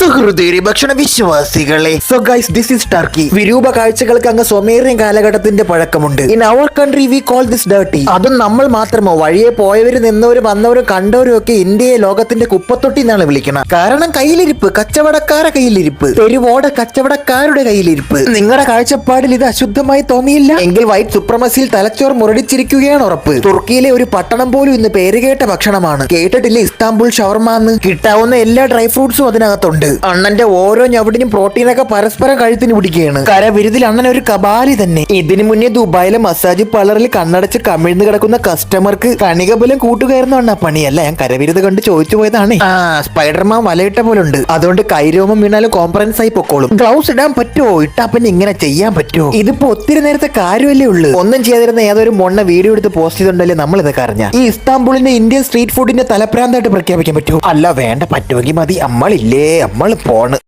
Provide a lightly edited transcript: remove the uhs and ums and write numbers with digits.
സുഹൃതേരി ഭക്ഷണ വിശ്വാസികളെ. So guys, this is Turkey. വിരൂപ കാഴ്ചകൾക്ക് അങ്ങ് സ്വമേറിയ കാലഘട്ടത്തിന്റെ പഴക്കമുണ്ട്. In our country we call this dirty. അതും നമ്മൾ മാത്രമോ, വഴിയെ പോയവരും നിന്നവരും വന്നവരും കണ്ടവരും ഒക്കെ ഇന്ത്യയെ ലോകത്തിന്റെ കുപ്പത്തൊട്ടി എന്നാണ് വിളിക്കണം. കാരണം കയ്യിലിരിപ്പ്, കച്ചവടക്കാരുടെ കയ്യിലിരിപ്പ്, തെരുവോട കച്ചവടക്കാരുടെ കയ്യിലിരിപ്പ്. നിങ്ങളുടെ കാഴ്ചപ്പാടിൽ ഇത് അശുദ്ധമായി തോന്നിയില്ല എങ്കിൽ വൈറ്റ് സുപ്രമസിയിൽ തലച്ചോർ മുരടിച്ചിരിക്കുകയാണ് ഉറപ്പ്. തുർക്കിയിലെ ഒരു പട്ടണം പോലും ഇന്ന് പേരുകേട്ട ഭക്ഷണമാണ്. കേട്ടിട്ടില്ലേ ഇസ്താംബുൾ ഷവർമ എന്ന്? കിട്ടാവുന്ന എല്ലാ ഡ്രൈ ഫ്രൂട്ട്സും അതിനകത്തുണ്ട്. അണ്ണന്റെ ഓരോ ഞവടിനും പ്രോട്ടീനൊക്കെ പരസ്പരം കഴുത്തിന് പിടിക്കുകയാണ്. കരവിരുതിൽ അണ്ണൻ ഒരു കബാലി തന്നെ. ഇതിനു മുന്നേ ദുബായിലെ മസാജ് പാർലറിൽ കണ്ണടച്ച് കമിഴ്ന്ന് കിടക്കുന്ന കസ്റ്റമർക്ക് കണികബലം കൂട്ടുകയായിരുന്നു അണ്ണ പണിയല്ല. ഞാൻ കരവിരുത് കണ്ട് ചോദിച്ചു പോയതാണ്. സ്പൈഡർമാൻ വലയിട്ട പോലുണ്ട്. അതുകൊണ്ട് കൈരോമം വീണാലും കോംപ്രൻസ് ആയി പൊക്കോളും. ഗ്ലൗസ് ഇടാൻ പറ്റുമോ? ഇട്ടാ പിന്നെ ഇങ്ങനെ ചെയ്യാൻ പറ്റുമോ? ഇതിപ്പോ ഒത്തിരി നേരത്തെ കാര്യമല്ലേ ഉള്ളൂ. ഒന്നും ചെയ്തിരുന്ന ഏതൊരു മൊണ്ണ വീഡിയോ എടുത്ത് പോസ്റ്റ് ചെയ്തിട്ടുണ്ടല്ലേ നമ്മൾ ഇതൊക്കെ അറിഞ്ഞ. ഈ ഇസ്താംബുളിന്റെ ഇന്ത്യൻ സ്ട്രീറ്റ് ഫുഡിന്റെ തലപ്രാന്തായിട്ട് പ്രഖ്യാപിക്കാൻ പറ്റുമോ? അല്ല വേണ്ട, പറ്റുമെങ്കിൽ മതി. നമ്മളില്ലേ, നമ്മൾ പോണ്.